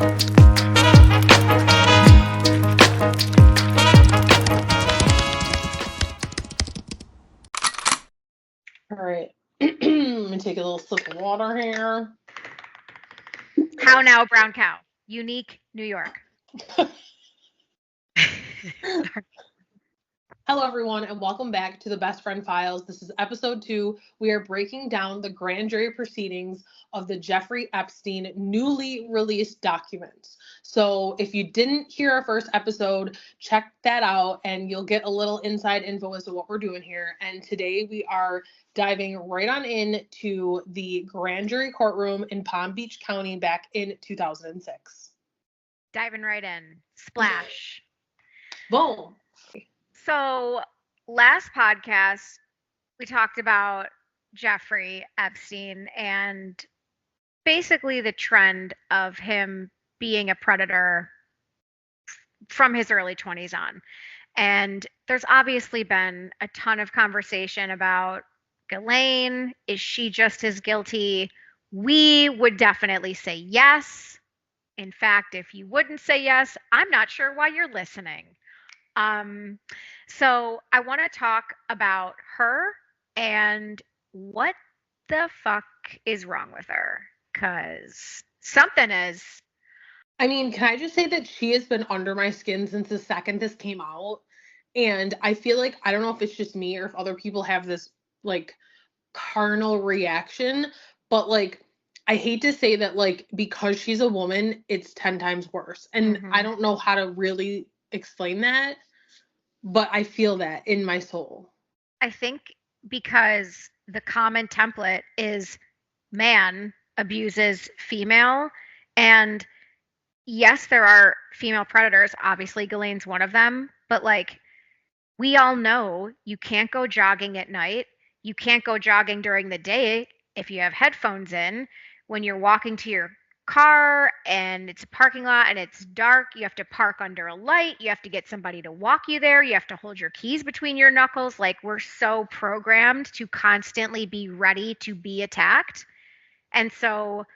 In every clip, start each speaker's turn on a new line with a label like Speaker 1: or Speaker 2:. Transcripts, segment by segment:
Speaker 1: All right. Let me take a little sip of water here.
Speaker 2: How now, brown cow? Unique, New York.
Speaker 1: Hello, everyone, and welcome back to the Best Friend Files. This is episode 2. We are breaking down the grand jury proceedings of the Jeffrey Epstein newly released documents. So if you didn't hear our first episode, check that out and you'll get a little inside info as to what we're doing here. And today we are diving right on into the grand jury courtroom in Palm Beach County back in 2006.
Speaker 2: Diving right in. Splash.
Speaker 1: Boom.
Speaker 2: So last podcast, we talked about Jeffrey Epstein and basically the trend of him being a predator from his early 20s on. And there's obviously been a ton of conversation about Ghislaine. Is she just as guilty? We would definitely say yes. In fact, if you wouldn't say yes, I'm not sure why you're listening. So I want to talk about her and what the fuck is wrong with her, because something is.
Speaker 1: I mean, can I just say that she has been under my skin since the second this came out? And I feel like, I don't know if it's just me or if other people have this, like, carnal reaction, but, like, I hate to say that, like, because she's a woman, it's 10 times worse. And I don't know how to really explain that, but I feel that in my soul.
Speaker 2: I think because the common template is man abuses female, and yes, there are female predators. Obviously, Ghislaine's one of them, but like we all know you can't go jogging at night. You can't go jogging during the day if you have headphones in. When you're walking to your car and it's a parking lot and it's dark, you have to park under a light. You have to get somebody to walk you there. You have to hold your keys between your knuckles. Like we're so programmed to constantly be ready to be attacked. And so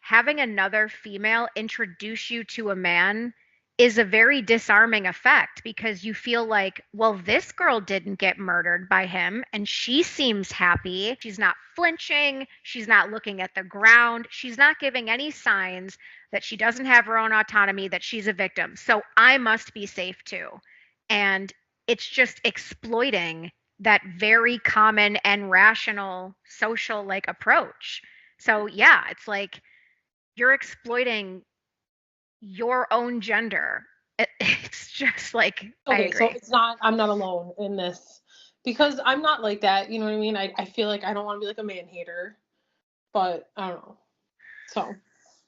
Speaker 2: having another female introduce you to a man is a very disarming effect because you feel like, well, this girl didn't get murdered by him and she seems happy. She's not flinching. She's not looking at the ground. She's not giving any signs that she doesn't have her own autonomy, that she's a victim. So I must be safe too. And it's just exploiting that very common and rational social like approach. So yeah, it's like you're exploiting your own gender. It's just like,
Speaker 1: Okay,
Speaker 2: I agree.
Speaker 1: so it's not, I'm not alone in this because I'm not like that. You know what I mean? I feel like I don't want to be like a man hater, but I don't know. So.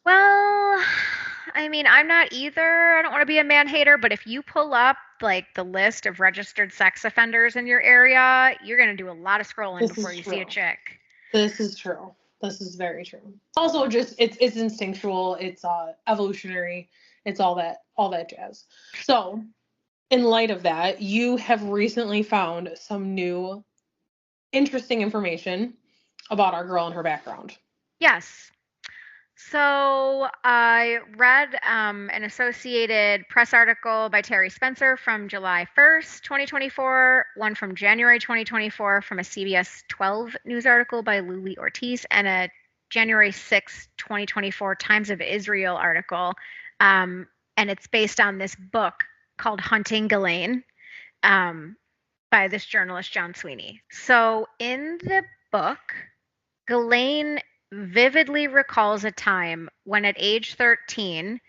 Speaker 2: Well, I mean, I'm not either. I don't want to be a man hater, but if you pull up like the list of registered sex offenders in your area, you're going to do a lot of scrolling before you see a chick.
Speaker 1: This is true. This is very true. Also, just it's instinctual. It's evolutionary. It's all that jazz. So, in light of that, you have recently found some new, interesting information about our girl and her background.
Speaker 2: Yes. So I read an Associated Press article by Terry Spencer from July 1st, 2024, one from January 2024 from a CBS 12 news article by Luli Ortiz, and a January 6th, 2024 Times of Israel article. And it's based on this book called Hunting Ghislaine by this journalist, John Sweeney. So in the book, Ghislaine vividly recalls a time when at age 13,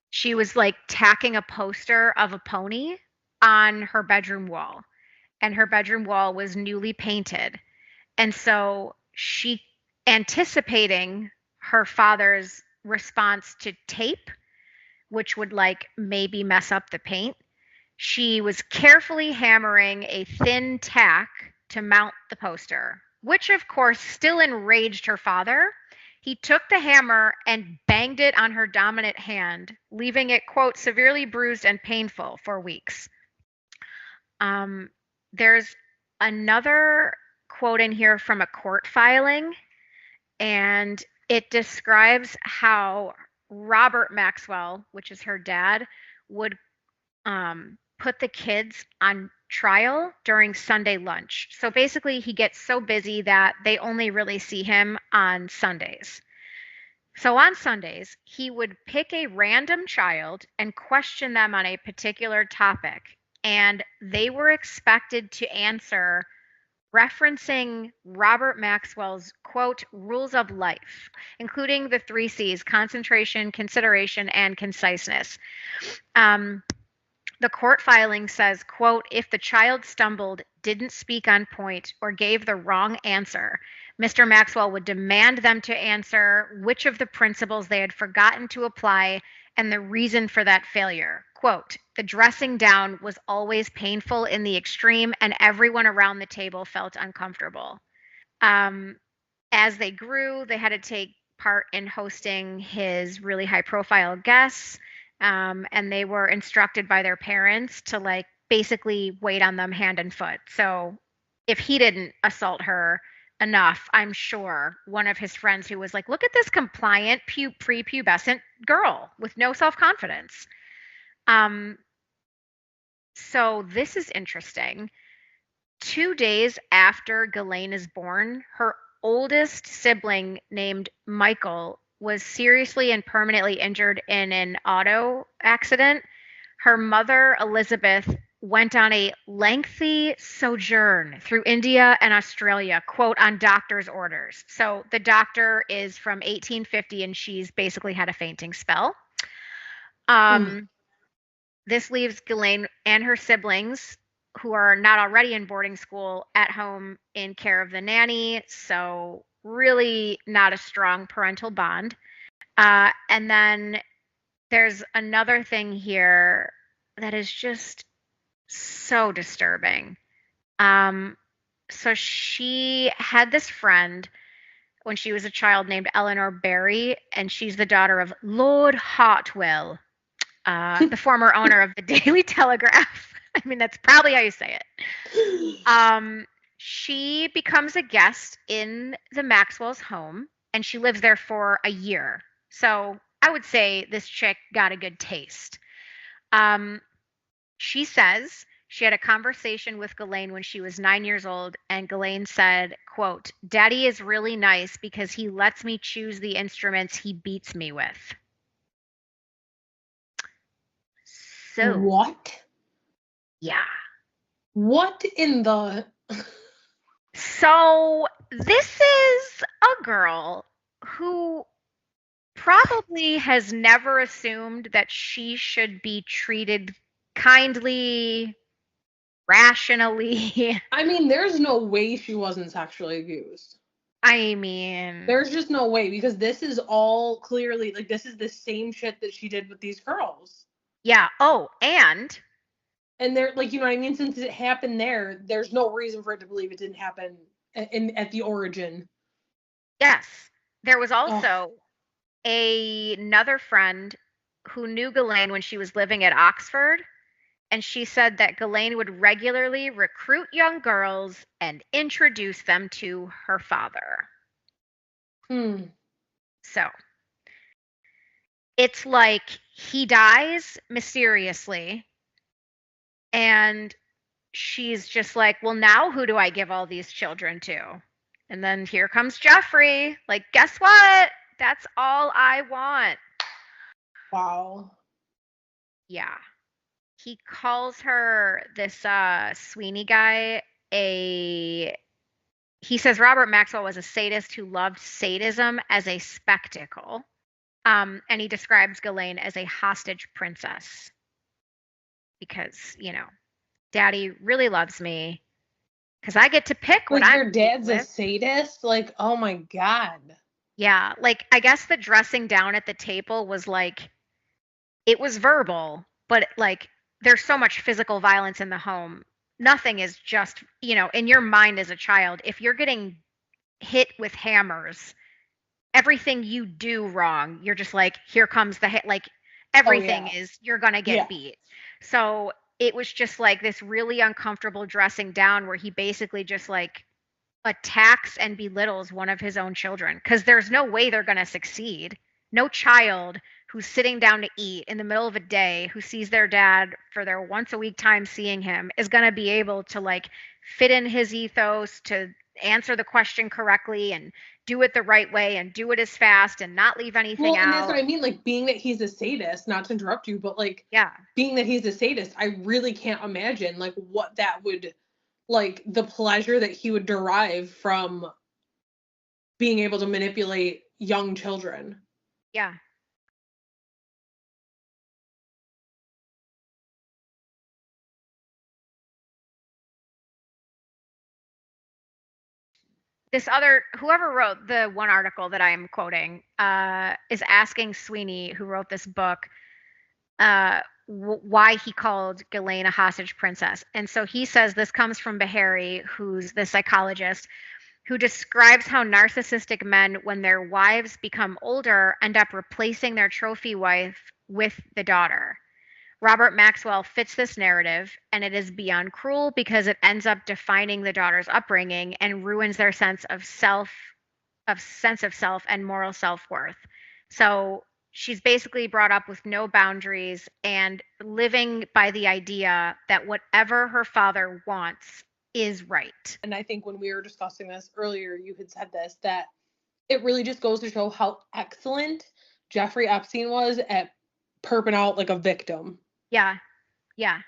Speaker 2: she was like tacking a poster of a pony on her bedroom wall, and her bedroom wall was newly painted. And so she, anticipating her father's response to tape, which would like maybe mess up the paint, she was carefully hammering a thin tack to mount the poster, which of course still enraged her father. He took the hammer and banged it on her dominant hand, leaving it, quote, severely bruised and painful for weeks. There's another quote in here from a court filing, and it describes how Robert Maxwell, which is her dad, would put the kids on trial during Sunday lunch. So basically, he gets so busy that they only really see him on Sundays. So on Sundays, he would pick a random child and question them on a particular topic, and they were expected to answer referencing Robert Maxwell's quote, rules of life, including the three C's: concentration, consideration, and conciseness. The court filing says, quote, if the child stumbled, didn't speak on point, or gave the wrong answer, Mr. Maxwell would demand them to answer which of the principles they had forgotten to apply and the reason for that failure. Quote, the dressing down was always painful in the extreme, and everyone around the table felt uncomfortable. As they grew, they had to take part in hosting his really high profile guests. And they were instructed by their parents to like basically wait on them hand and foot. So if he didn't assault her enough, I'm sure one of his friends who was like, look at this compliant prepubescent girl with no self-confidence. So this is interesting. 2 days after Ghislaine is born, her oldest sibling named Michael was seriously and permanently injured in an auto accident. Her mother, Elizabeth, went on a lengthy sojourn through India and Australia, quote, on doctor's orders. So the doctor is from 1850 and she's basically had a fainting spell. This leaves Ghislaine and her siblings, who are not already in boarding school, at home in care of the nanny. So really not a strong parental bond. And then there's another thing here that is just so disturbing. So she had this friend when she was a child named Eleanor Barry, and she's the daughter of Lord Hartwell, the former owner of the Daily Telegraph. I mean, that's probably how you say it. She becomes a guest in the Maxwell's home, and she lives there for a year. So I would say this chick got a good taste. She says she had a conversation with Ghislaine when she was 9 years old, and Ghislaine said, quote, Daddy is really nice because he lets me choose the instruments he beats me with. So
Speaker 1: what?
Speaker 2: Yeah.
Speaker 1: What in the...
Speaker 2: So this is a girl who probably has never assumed that she should be treated kindly, rationally.
Speaker 1: I mean, there's no way she wasn't sexually abused.
Speaker 2: I mean,
Speaker 1: there's just no way, because this is all clearly, like, this is the same shit that she did with these girls.
Speaker 2: Yeah. Oh, and
Speaker 1: they're like, you know what I mean? Since it happened there, there's no reason for it to believe it didn't happen at the origin.
Speaker 2: Yes. There was also another friend who knew Ghislaine when she was living at Oxford, and she said that Ghislaine would regularly recruit young girls and introduce them to her father. So it's like he dies mysteriously, and she's just like, well, now who do I give all these children to? And then here comes Jeffrey. Like, guess what? That's all I want.
Speaker 1: Wow.
Speaker 2: Yeah. He calls her, this Sweeney guy, he says Robert Maxwell was a sadist who loved sadism as a spectacle. And he describes Ghislaine as a hostage princess. Because, you know, Daddy really loves me. Because I get to pick what I'm
Speaker 1: your dad's a sadist? Like, oh my God.
Speaker 2: Yeah, like, I guess the dressing down at the table was like, it was verbal, but like, there's so much physical violence in the home. Nothing is just, you know, in your mind as a child, if you're getting hit with hammers, everything you do wrong, you're just like, here comes the hit. Like, everything is, you're going to get beat. So it was just like this really uncomfortable dressing down where he basically just like attacks and belittles one of his own children, because there's no way they're going to succeed. No child who's sitting down to eat in the middle of a day, who sees their dad for their once a week time seeing him, is going to be able to like fit in his ethos, to answer the question correctly and do it the right way and do it as fast and not leave anything out.
Speaker 1: And that's what I mean, like, being that he's a sadist, not to interrupt you, but like,
Speaker 2: yeah,
Speaker 1: being that he's a sadist, I really can't imagine like what that would, like, the pleasure that he would derive from being able to manipulate young children.
Speaker 2: Yeah. This other, whoever wrote the one article that I am quoting, is asking Sweeney, who wrote this book, why he called Ghislaine a hostage princess. And so he says this comes from Beharry, who's the psychologist, who describes how narcissistic men, when their wives become older, end up replacing their trophy wife with the daughter. Robert Maxwell fits this narrative, and it is beyond cruel because it ends up defining the daughter's upbringing and ruins their sense of self and moral self-worth. So she's basically brought up with no boundaries and living by the idea that whatever her father wants is right.
Speaker 1: And I think when we were discussing this earlier, you had said this, that it really just goes to show how excellent Jeffrey Epstein was at perping out like a victim.
Speaker 2: Yeah. Yeah.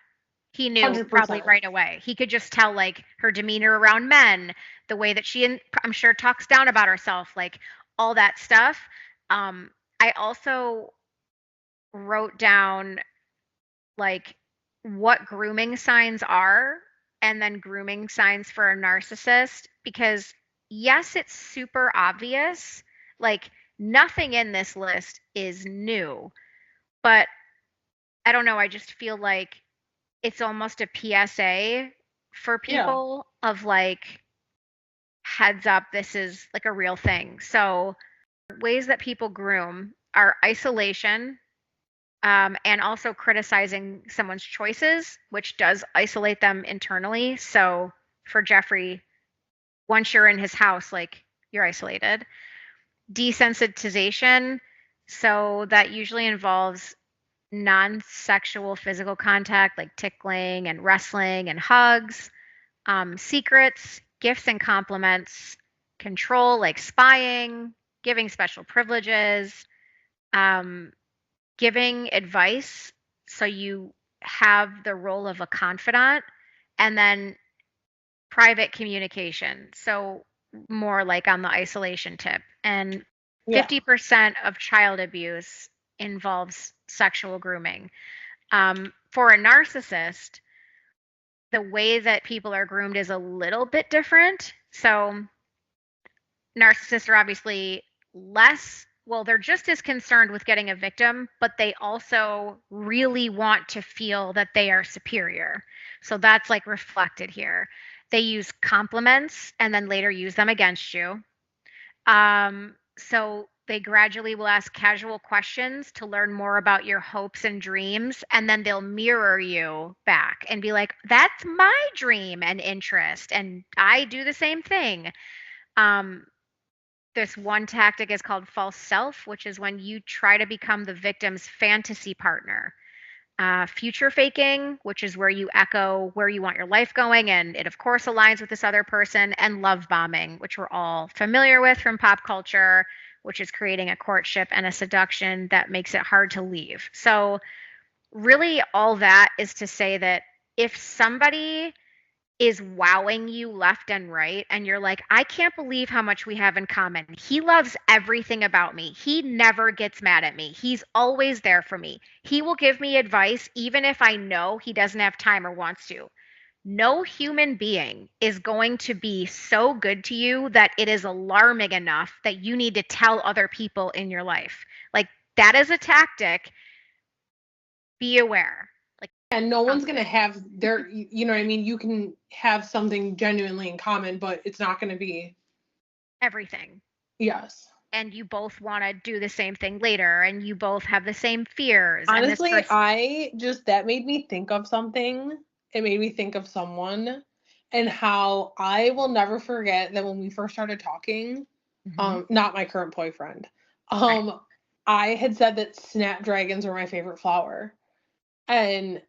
Speaker 2: He knew
Speaker 1: 100%.
Speaker 2: Probably right away. He could just tell, like, her demeanor around men, the way that she, I'm sure, talks down about herself, like, all that stuff. I also wrote down, like, what grooming signs are, and then grooming signs for a narcissist, because, yes, it's super obvious. Like, nothing in this list is new, but I don't know. I just feel like it's almost a PSA for people of like, heads up, this is like a real thing. So ways that people groom are isolation, and also criticizing someone's choices, which does isolate them internally. So for Jeffrey, once you're in his house, like, you're isolated. Desensitization, so that usually involves non-sexual physical contact like tickling and wrestling and hugs. Secrets, gifts and compliments. Control, like spying, giving special privileges, giving advice, so you have the role of a confidant. And then private communication, so more like on the isolation tip. And 50% of child abuse involves sexual grooming. For a narcissist, the way that people are groomed is a little bit different. So narcissists are obviously they're just as concerned with getting a victim, but they also really want to feel that they are superior. So that's like reflected here. They use compliments and then later use them against you. So they gradually will ask casual questions to learn more about your hopes and dreams, and then they'll mirror you back and be like, that's my dream and interest, and I do the same thing. This one tactic is called false self, which is when you try to become the victim's fantasy partner. Future faking, which is where you echo where you want your life going, and it of course aligns with this other person. And love bombing, which we're all familiar with from pop culture, which is creating a courtship and a seduction that makes it hard to leave. So really all that is to say that if somebody is wowing you left and right, and you're like, I can't believe how much we have in common. He loves everything about me. He never gets mad at me. He's always there for me. He will give me advice even if I know he doesn't have time or wants to. No human being is going to be so good to you that it is alarming enough that you need to tell other people in your life. Like, that is a tactic. Be aware.
Speaker 1: And no one's going to have their, you know what I mean? You can have something genuinely in common, but it's not going to be
Speaker 2: everything.
Speaker 1: Yes.
Speaker 2: And you both want to do the same thing later, and you both have the same fears.
Speaker 1: Honestly, that made me think of something. It made me think of someone, and how I will never forget that when we first started talking, not my current boyfriend,
Speaker 2: right.
Speaker 1: I had said that snapdragons were my favorite flower. And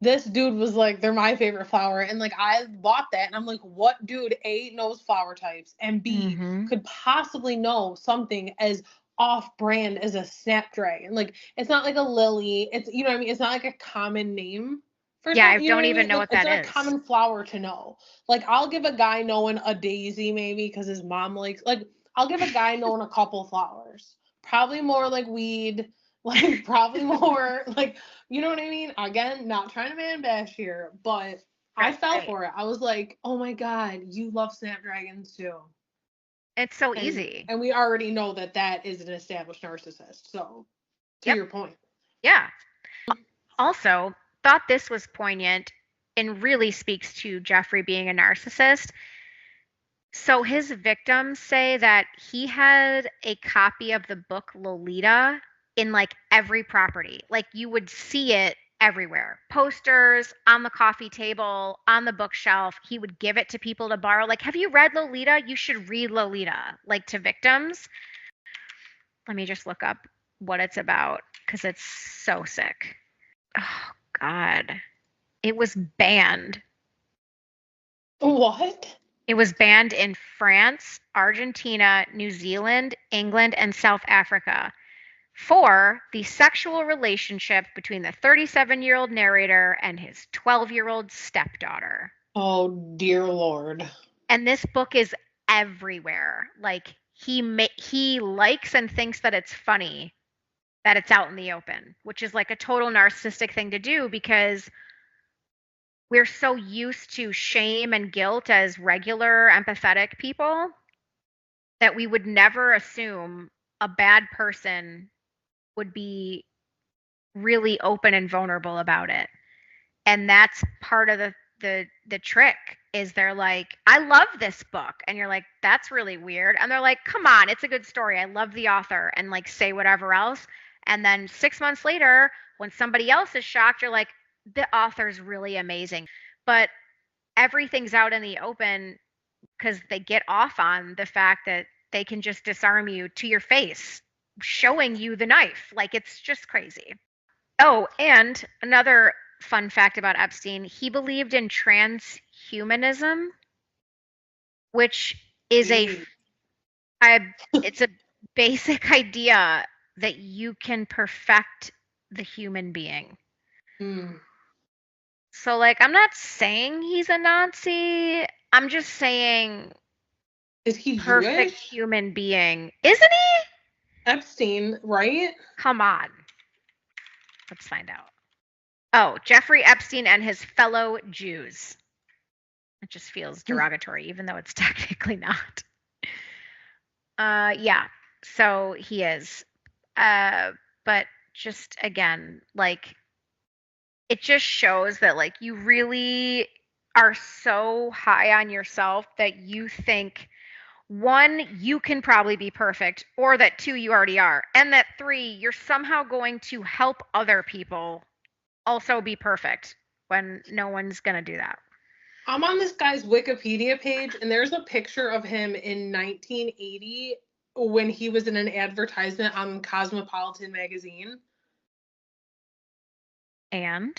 Speaker 1: this dude was like, they're my favorite flower. And like, I bought that. And I'm like, what dude, A, knows flower types, and B, could possibly know something as off brand as a snapdragon? Like, it's not like a lily. It's, you know what I mean? It's not like a common name for
Speaker 2: Yeah,
Speaker 1: something.
Speaker 2: I
Speaker 1: You know
Speaker 2: don't
Speaker 1: what I
Speaker 2: even
Speaker 1: mean?
Speaker 2: know
Speaker 1: Like,
Speaker 2: what
Speaker 1: it's
Speaker 2: that
Speaker 1: not a
Speaker 2: is.
Speaker 1: common flower to know. Like, I'll give a guy knowing a daisy maybe because his mom likes, like, I'll give a guy knowing a couple flowers. Probably more like weed. Like, probably more like, you know what I mean? Again, not trying to man bash here, but I fell for it. I was like, oh my God, you love snapdragons too.
Speaker 2: It's so
Speaker 1: And,
Speaker 2: easy.
Speaker 1: and we already know that that is an established narcissist. So, to your point.
Speaker 2: Yeah. Also, thought this was poignant and really speaks to Jeffrey being a narcissist. So his victims say that he had a copy of the book Lolita in like every property. Like you would see it everywhere. Posters, on the coffee table, on the bookshelf. He would give it to people to borrow. Like, have you read Lolita? You should read Lolita, like to victims. Let me just look up what it's about because it's so sick. Oh, God. It was banned.
Speaker 1: What?
Speaker 2: It was banned in France, Argentina, New Zealand, England, and South Africa for the sexual relationship between the 37-year-old narrator and his 12-year-old stepdaughter.
Speaker 1: Oh, dear Lord.
Speaker 2: And this book is everywhere. Like he likes and thinks that it's funny that it's out in the open, which is like a total narcissistic thing to do because we're so used to shame and guilt as regular empathetic people that we would never assume a bad person would be really open and vulnerable about it. And that's part of the trick is they're like, I love this book. And you're like, that's really weird. And they're like, come on, it's a good story. I love the author, and like say whatever else. And then 6 months later, when somebody else is shocked, you're like, the author's really amazing. But everything's out in the open because they get off on the fact that they can just disarm you to your face, showing you the knife. Like it's just crazy. Oh, and another fun fact about Epstein, he believed in transhumanism, which is it's a basic idea that you can perfect the human being. So like I'm not saying he's a Nazi. I'm just saying
Speaker 1: is he
Speaker 2: perfect
Speaker 1: Jewish?
Speaker 2: human being. Isn't he?
Speaker 1: Epstein, right?
Speaker 2: Come on. Let's find out. Oh, Jeffrey Epstein and his fellow Jews. It just feels derogatory, even though it's technically not. Yeah. So he is. But just again, like it just shows that like you really are so high on yourself that you think one, you can probably be perfect, or that two, you already are, and that three, you're somehow going to help other people also be perfect when no one's gonna do that.
Speaker 1: I'm on this guy's Wikipedia page, and there's a picture of him in 1980 when he was in an advertisement on Cosmopolitan magazine.
Speaker 2: And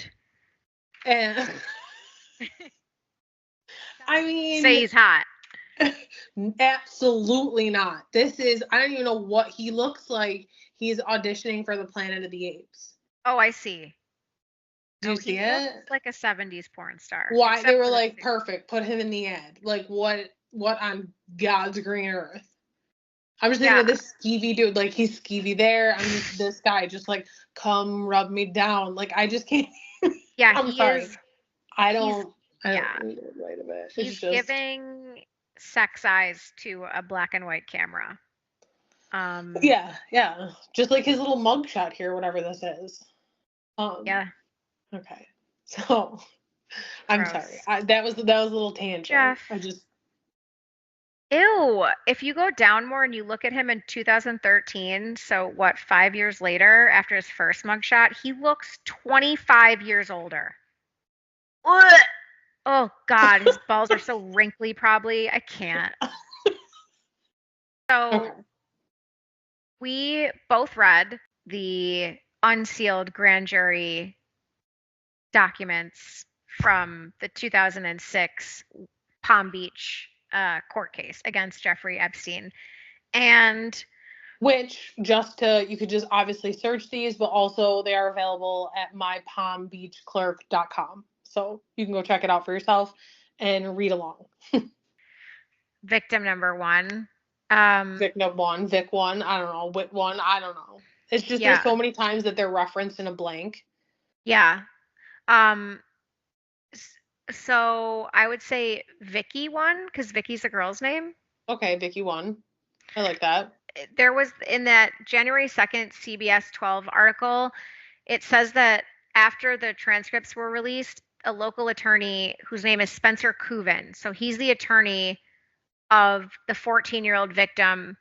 Speaker 1: I mean,
Speaker 2: say he's hot.
Speaker 1: Absolutely not. This is, I don't even know what he looks like. He's auditioning for the Planet of the Apes.
Speaker 2: Oh, I see.
Speaker 1: Do you see it?
Speaker 2: Looks like a 70s porn star.
Speaker 1: Why they were like, perfect, put him in the ad. Like what on God's green earth? I'm just thinking of this skeevy dude, like he's skeevy there. I'm just this guy, just like come rub me down. Like I just can't.
Speaker 2: Yeah,
Speaker 1: I'm sorry. I don't read it right a bit.
Speaker 2: He's giving sex eyes to a black and white camera.
Speaker 1: Yeah. Just like his little mugshot here, whatever this is.
Speaker 2: Yeah.
Speaker 1: Okay. So I'm sorry. That was a little tangent.
Speaker 2: Jeff. Ew. If you go down more and you look at him in 2013, so what, 5 years later after his first mugshot, he looks 25 years older. What? Oh God, his balls are so wrinkly probably. I can't. So We both read the unsealed grand jury documents from the 2006 Palm Beach court case against Jeffrey Epstein. And
Speaker 1: which you could just obviously search these, but also they are available at mypalmbeachclerk.com. So you can go check it out for yourself and read along.
Speaker 2: victim number one.
Speaker 1: Victim one, Vic one, I don't know, Wit one, I don't know. It's just there's so many times that they're referenced in a blank.
Speaker 2: Yeah. So I would say Vicky one, because Vicky's a girl's name.
Speaker 1: Okay, Vicky one. I like that.
Speaker 2: There was, in that January 2nd CBS 12 article, it says that after the transcripts were released, a local attorney whose name is Spencer Coven, so he's the attorney of the 14-year-old victim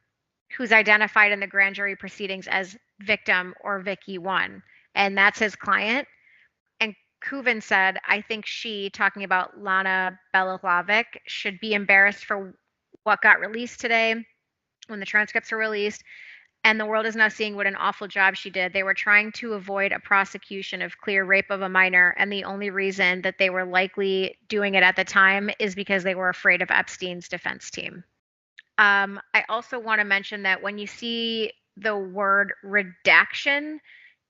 Speaker 2: who's identified in the grand jury proceedings as victim or Vicky 1, and that's his client. And Coven said, I think she, talking about Lana Belilovic, should be embarrassed for what got released today when the transcripts were released. And the world is now seeing what an awful job she did. They were trying to avoid a prosecution of clear rape of a minor, and the only reason that they were likely doing it at the time is because they were afraid of Epstein's defense team. I also want to mention that when you see the word redaction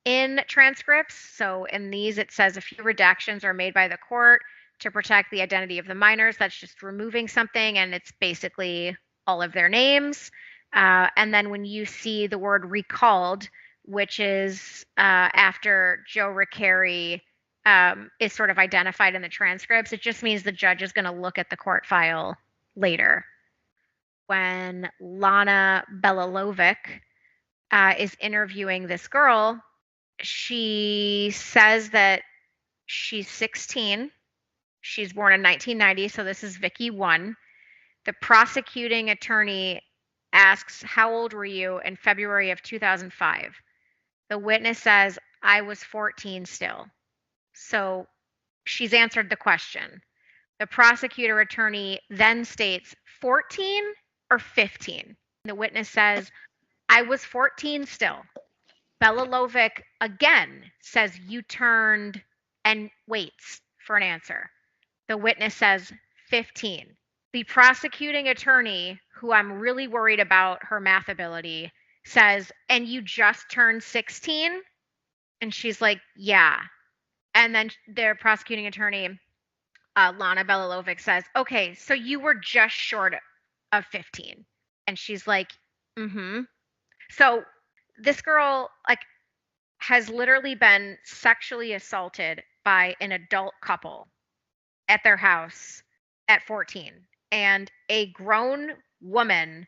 Speaker 2: in transcripts, so in these it says a few redactions are made by the court to protect the identity of the minors. That's just removing something, and it's basically all of their names. And then when you see the word recalled, which is after Joe Ricari is sort of identified in the transcripts, it just means the judge is going to look at the court file later. When Lana Belilovic is interviewing this girl, she says that she's 16. She's born in 1990, so this is Vicky 1. The prosecuting attorney asks, how old were you in February of 2005? The witness says, I was 14 still. So she's answered the question. The prosecutor attorney then states 14 or 15. The witness says, I was 14 still. Belilovic again says you turned and waits for an answer. The witness says 15. The prosecuting attorney, who I'm really worried about her math ability, says, and you just turned 16? And she's like, yeah. And then their prosecuting attorney, Lana Belilovic, says, okay, so you were just short of 15. And she's like, mm-hmm. So this girl, has literally been sexually assaulted by an adult couple at their house at 14. And a grown woman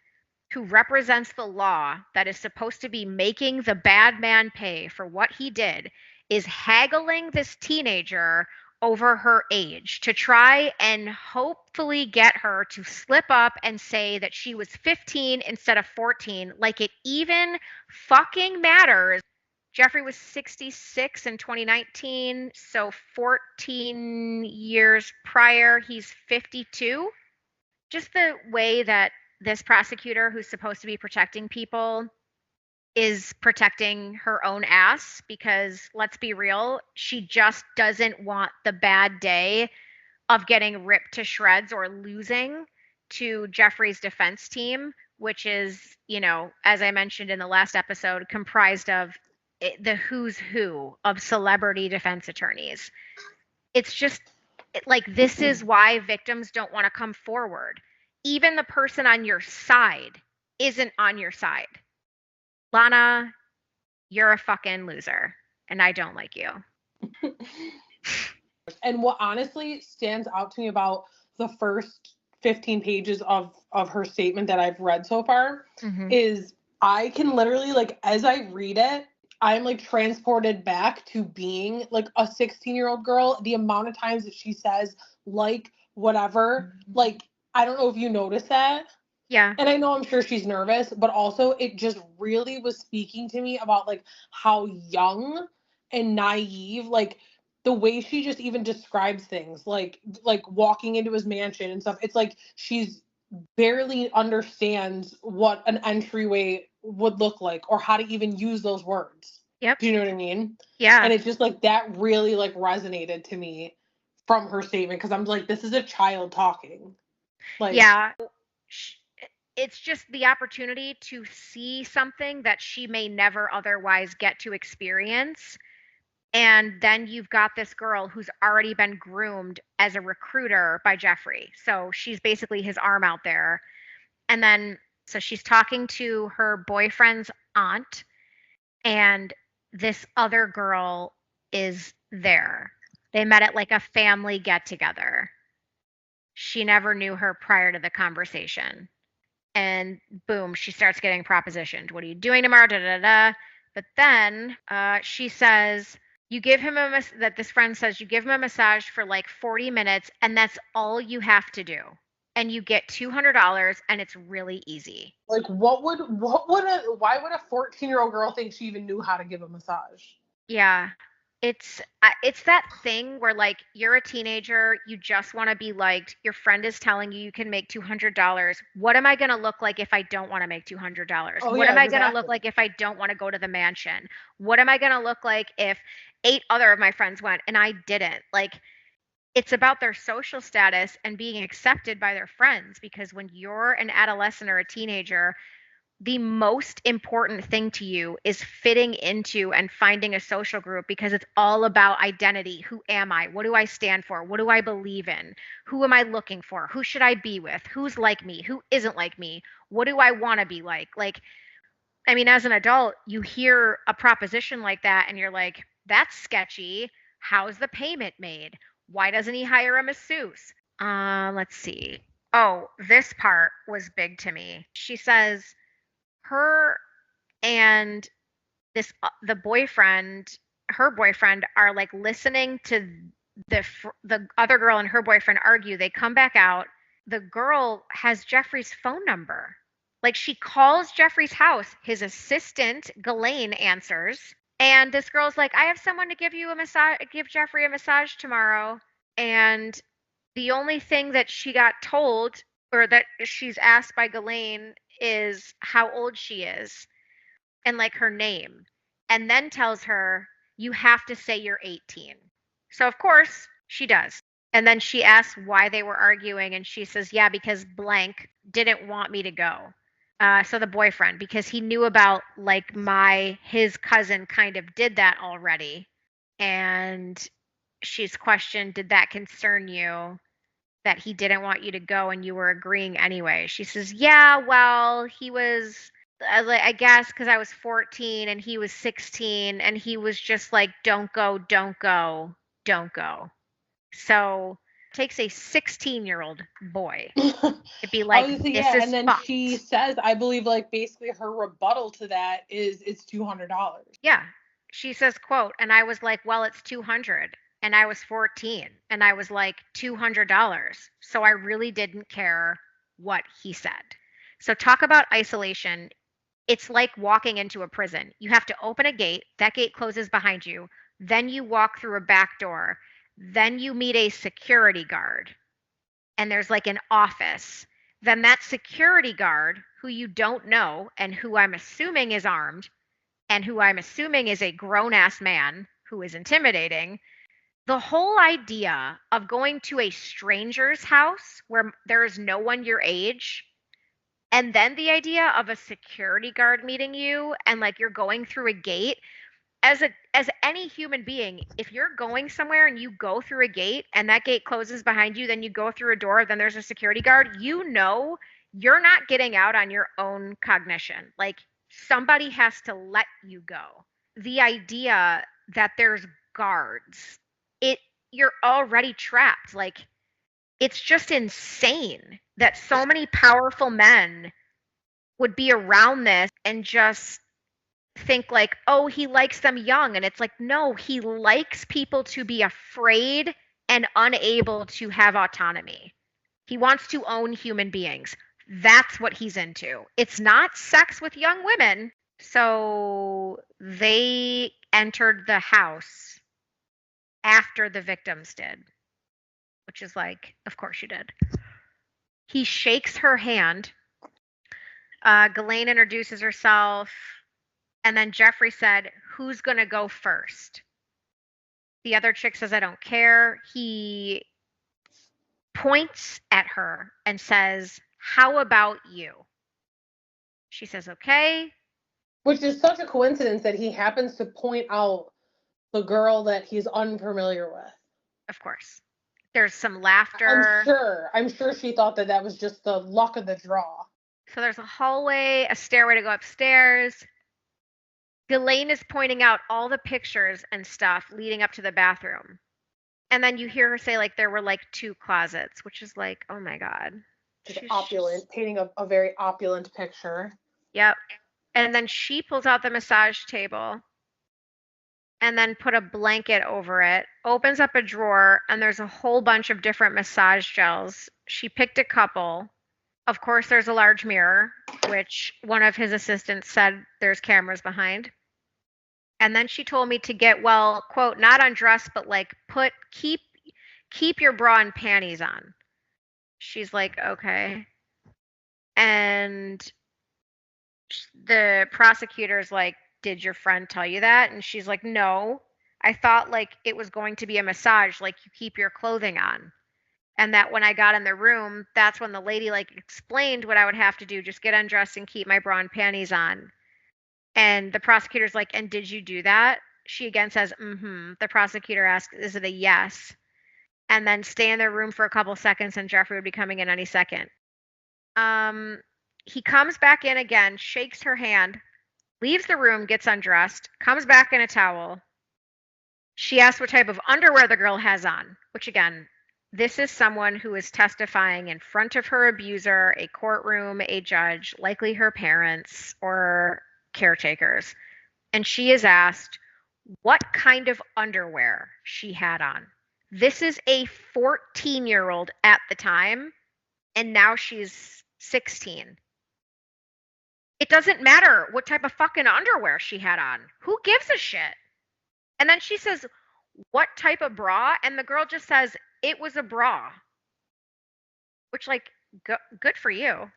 Speaker 2: who represents the law that is supposed to be making the bad man pay for what he did is haggling this teenager over her age to try and hopefully get her to slip up and say that she was 15 instead of 14, like it even fucking matters. Jeffrey was 66 in 2019, so 14 years prior, he's 52. Just the way that this prosecutor, who's supposed to be protecting people, is protecting her own ass, because let's be real, she just doesn't want the bad day of getting ripped to shreds or losing to Jeffrey's defense team, which is, as I mentioned in the last episode, comprised of the who's who of celebrity defense attorneys. It's just this is why victims don't want to come forward. Even the person on your side isn't on your side. Lana, you're a fucking loser, and I don't like you.
Speaker 1: And what honestly stands out to me about the first 15 pages of her statement that I've read so far is I can literally, as I read it, I'm transported back to being a 16-year-old girl. The amount of times that she says whatever, I don't know if you notice that.
Speaker 2: Yeah.
Speaker 1: And I know I'm sure she's nervous, but also it just really was speaking to me about how young and naive, the way she just even describes things, like walking into his mansion and stuff. It's she's barely understands what an entryway would look like or how to even use those words.
Speaker 2: Yep.
Speaker 1: Do you know what I mean?
Speaker 2: Yeah.
Speaker 1: And it's just like that really like resonated to me from her statement because I'm like, this is a child talking. Like,
Speaker 2: yeah. It's just the opportunity to see something that she may never otherwise get to experience. And then you've got this girl who's already been groomed as a recruiter by Jeffrey. So she's basically his arm out there. And then, so she's talking to her boyfriend's aunt, and this other girl is there. They met at like a family get together. She never knew her prior to the conversation. And boom, she starts getting propositioned. What are you doing tomorrow? Da da da. But then she says, you give him that this friend says you give him a massage for like 40 minutes and that's all you have to do. And you get $200 and it's really easy.
Speaker 1: like why would a 14-year-old girl think she even knew how to give a massage?
Speaker 2: Yeah. It's that thing where like you're a teenager, you just want to be liked. Your friend is telling you you can make $200. What am I going to look like if I don't want to make $200?
Speaker 1: Oh,
Speaker 2: What
Speaker 1: yeah,
Speaker 2: am I going to look
Speaker 1: exactly.
Speaker 2: like if I don't want to go to the mansion? What am I going to look like if 8 other of my friends went and I didn't? Like it's about their social status and being accepted by their friends because when you're an adolescent or a teenager, the most important thing to you is fitting into and finding a social group because it's all about identity. Who am I? What do I stand for? What do I believe in? Who am I looking for? Who should I be with? Who's like me? Who isn't like me? What do I want to be like? Like, I mean, as an adult, you hear a proposition like that and you're like, that's sketchy. How's the payment made? Why doesn't he hire a masseuse? Let's see. Oh, this part was big to me. She says, her and the boyfriend, her boyfriend, are like listening to the other girl and her boyfriend argue. They come back out. The girl has Jeffrey's phone number. Like she calls Jeffrey's house. His assistant Ghislaine answers, and this girl's like, "I have someone to give you a massage. Give Jeffrey a massage tomorrow." And the only thing that she got told or that she's asked by Ghislaine is how old she is and like her name, and then tells her, you have to say you're 18. So, of course, she does. And then she asks why they were arguing, and she says, yeah, because blank didn't want me to go. So the boyfriend, because he knew about like his cousin kind of did that already. And she's questioned, did that concern you? That he didn't want you to go and you were agreeing anyway. She says, yeah, well, he was, I guess, because I was 14 and he was 16 and he was just like, don't go, don't go, don't go. So it takes a 16-year-old boy to be like,
Speaker 1: Obviously,
Speaker 2: this
Speaker 1: yeah.
Speaker 2: is
Speaker 1: And then
Speaker 2: fucked.
Speaker 1: she says, I believe, like, basically her rebuttal to that is it's $200.
Speaker 2: Yeah. She says, quote, and I was like, well, it's 200. And I was 14 and I was like $200. So I really didn't care what he said. So talk about isolation. It's like walking into a prison. You have to open a gate, that gate closes behind you, then you walk through a back door, then you meet a security guard, and there's like an office. Then that security guard, who you don't know and who I'm assuming is armed, and who I'm assuming is a grown ass man who is intimidating. The whole idea of going to a stranger's house where there is no one your age, and then the idea of a security guard meeting you and like you're going through a gate, as any human being, if you're going somewhere and you go through a gate and that gate closes behind you, then you go through a door, then there's a security guard, you know you're not getting out on your own cognition. Like somebody has to let you go. The idea that there's guards, it you're already trapped. Like it's just insane that so many powerful men would be around this and just think like, oh, he likes them young. And it's like, no, he likes people to be afraid and unable to have autonomy. He wants to own human beings. That's what he's into. It's not sex with young women. So they entered the house after the victims did, which is like, of course you did. He shakes her hand. Ghislaine introduces herself, and then Jeffrey said, "Who's gonna go first?" The other chick says, "I don't care." He points at her and says, "How about you?" She says, "Okay."
Speaker 1: Which is such a coincidence that he happens to point out the girl that he's unfamiliar with.
Speaker 2: Of course. There's some laughter.
Speaker 1: I'm sure she thought that was just the luck of the draw.
Speaker 2: So there's a hallway, a stairway to go upstairs. Ghislaine is pointing out all the pictures and stuff leading up to the bathroom. And then you hear her say, like, there were like 2 closets, which is like, oh my God.
Speaker 1: She's opulent, painting a very opulent picture.
Speaker 2: Yep. And then she pulls out the massage table and then put a blanket over it, opens up a drawer, and there's a whole bunch of different massage gels. She picked a couple. Of course, there's a large mirror, which one of his assistants said there's cameras behind. And then she told me to get, well, quote, not undressed, but like keep your bra and panties on. She's like, okay. And the prosecutor's like, did your friend tell you that? And she's like, no. I thought like it was going to be a massage, like you keep your clothing on. And that when I got in the room, that's when the lady like explained what I would have to do, just get undressed and keep my bra and panties on. And the prosecutor's like, and did you do that? She again says, mm-hmm. The prosecutor asks, is it a yes? And then stay in their room for a couple seconds, and Jeffrey would be coming in any second. He comes back in again, shakes her hand, leaves the room, gets undressed, comes back in a towel. She asks what type of underwear the girl has on, which again, this is someone who is testifying in front of her abuser, a courtroom, a judge, likely her parents or caretakers. And she is asked what kind of underwear she had on. This is a 14-year-old at the time, and now she's 16. It doesn't matter what type of fucking underwear she had on. Who gives a shit? And then she says, what type of bra? And the girl just says, it was a bra. Which, like, good for you.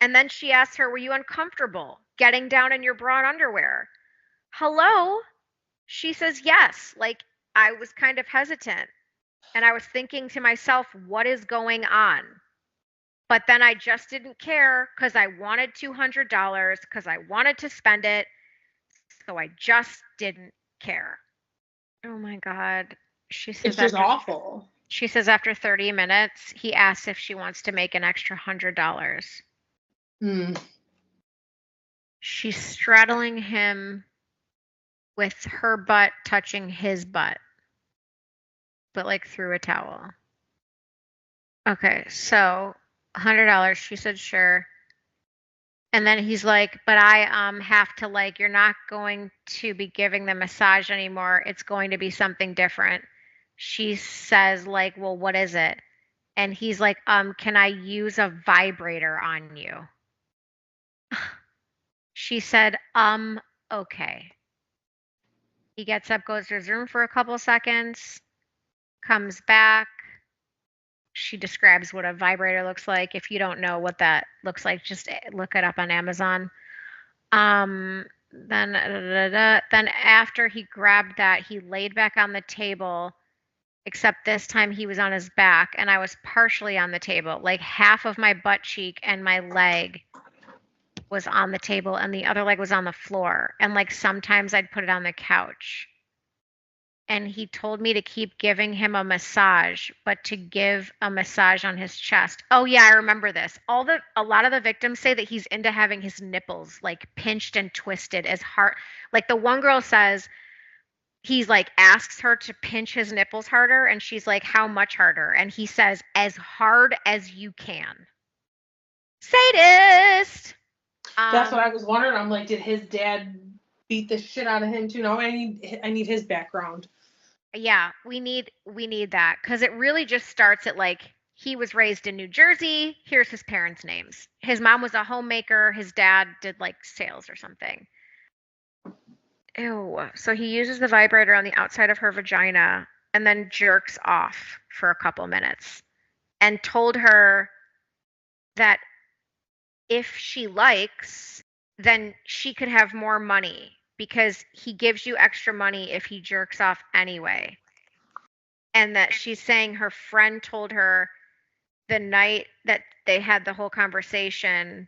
Speaker 2: And then she asks her, were you uncomfortable getting down in your bra and underwear? Hello? She says, yes. Like, I was kind of hesitant. And I was thinking to myself, what is going on? But then I just didn't care because I wanted $200 because I wanted to spend it. So I just didn't care. Oh my God. She says
Speaker 1: it's just awful.
Speaker 2: She says after 30 minutes, he asks if she wants to make an extra $100. She's straddling him with her butt touching his butt, but like through a towel. Okay, so $100. She said sure. And then he's like, but I have to, like, you're not going to be giving the massage anymore. It's going to be something different. She says, like, well, what is it? And he's like, can I use a vibrator on you? She said, okay. He gets up, goes to his room for a couple seconds, comes back. She describes what a vibrator looks like. If you don't know what that looks like, just look it up on Amazon. Then after he grabbed that, he laid back on the table, except this time he was on his back and I was partially on the table. Like half of my butt cheek and my leg was on the table and the other leg was on the floor. And like sometimes I'd put it on the couch. And he told me to keep giving him a massage, but to give a massage on his chest. Oh yeah, I remember this. A lot of the victims say that he's into having his nipples like pinched and twisted as hard. Like the one girl says he's like asks her to pinch his nipples harder and she's like, how much harder? And he says, as hard as you can. Sadist.
Speaker 1: That's what I was wondering. I'm like, did his dad beat the shit out of him too? No, I need his background.
Speaker 2: Yeah, we need that because it really just starts at like he was raised in New Jersey. Here's his parents' names. His mom was a homemaker. His dad did like sales or something. Ew. So he uses the vibrator on the outside of her vagina and then jerks off for a couple minutes and told her that if she likes, then she could have more money because he gives you extra money if he jerks off anyway. And that she's saying her friend told her the night that they had the whole conversation.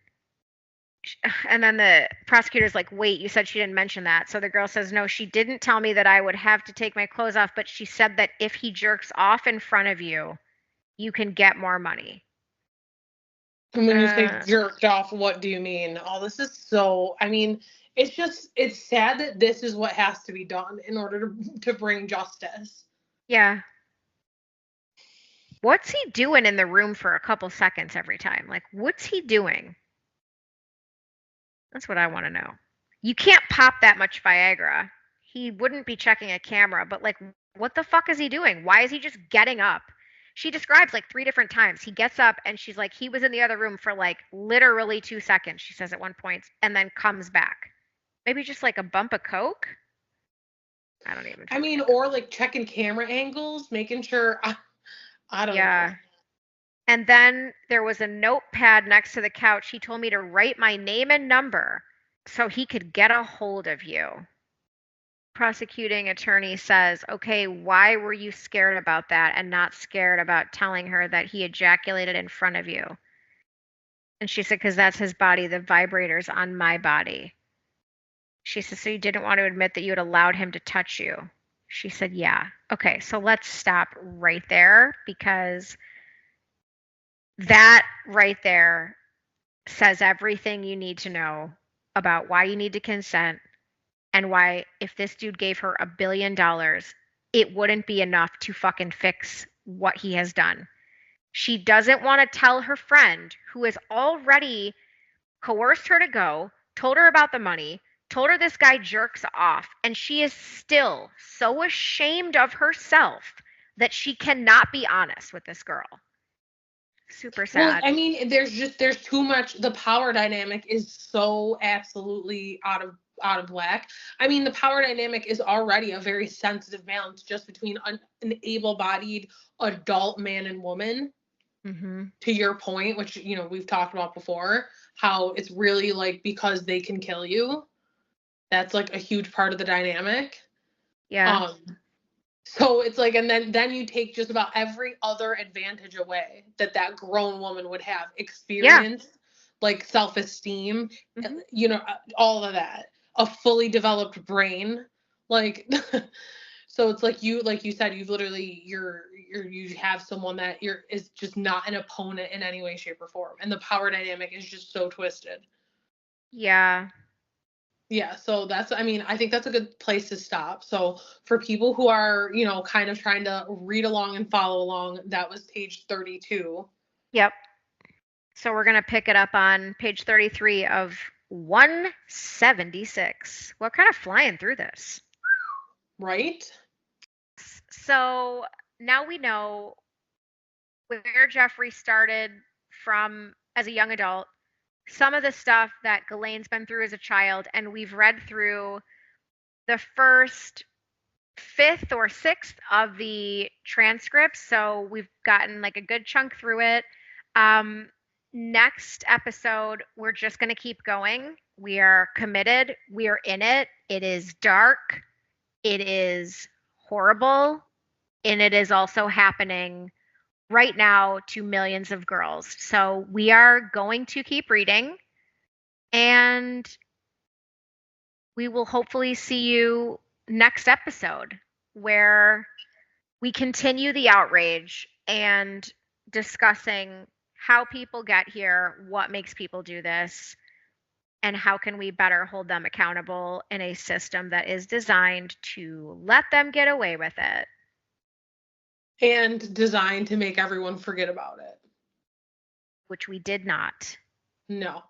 Speaker 2: And then the prosecutor's like, wait, you said she didn't mention that. So the girl says, no, she didn't tell me that I would have to take my clothes off, but she said that if he jerks off in front of you, you can get more money.
Speaker 1: And when you say jerked off, what do you mean? Oh, this is so, I mean, it's sad that this is what has to be done in order to bring justice.
Speaker 2: Yeah. What's he doing in the room for a couple seconds every time? Like, what's he doing? That's what I want to know. You can't pop that much Viagra. He wouldn't be checking a camera, but like, what the fuck is he doing? Why is he just getting up? She describes like 3 different times. He gets up and she's like, he was in the other room for like literally 2 seconds, she says at one point, and then comes back. Maybe just like a bump of Coke? I don't even.
Speaker 1: I mean, or like checking camera angles, making sure, I don't know.
Speaker 2: And then there was a notepad next to the couch. He told me to write my name and number so he could get a hold of you. Prosecuting attorney says, okay, why were you scared about that and not scared about telling her that he ejaculated in front of you? And she said, because that's his body, the vibrator's on my body. She said, so you didn't want to admit that you had allowed him to touch you? She said, yeah. Okay, so let's stop right there because that right there says everything you need to know about why you need to consent and why if this dude gave her $1 billion, it wouldn't be enough to fucking fix what he has done. She doesn't want to tell her friend who has already coerced her to go, told her about the money, told her this guy jerks off, and she is still so ashamed of herself that she cannot be honest with this girl. Super sad.
Speaker 1: Well, I mean, there's too much. The power dynamic is so absolutely out of whack. I mean, the power dynamic is already a very sensitive balance just between an able-bodied adult man and woman.
Speaker 2: Mm-hmm.
Speaker 1: To your point, which we've talked about before, how it's really like because they can kill you. That's like a huge part of the dynamic.
Speaker 2: Yeah.
Speaker 1: So it's like, and then you take just about every other advantage away that grown woman would have. Experience, like self-esteem, all of that. A fully developed brain. Like, so it's like you said, you've literally, you have someone that is just not an opponent in any way, shape, or form. And the power dynamic is just so twisted.
Speaker 2: Yeah.
Speaker 1: Yeah, so I think that's a good place to stop. So for people who are, kind of trying to read along and follow along, that was page 32.
Speaker 2: Yep. So we're going to pick it up on page 33 of 176. We're kind of flying through this.
Speaker 1: Right?
Speaker 2: So now we know where Jeffrey started from as a young adult, some of the stuff that Ghislaine's been through as a child, and we've read through the first 5th or 6th of the transcripts, so we've gotten like a good chunk through it. Next episode, we're just going to keep going. We are committed. We are in it. It is dark. It is horrible. And it is also happening right now to millions of girls. So we are going to keep reading, and we will hopefully see you next episode where we continue the outrage and discussing how people get here, what makes people do this, and how can we better hold them accountable in a system that is designed to let them get away with it.
Speaker 1: And designed to make everyone forget about it.
Speaker 2: Which we did not.
Speaker 1: No.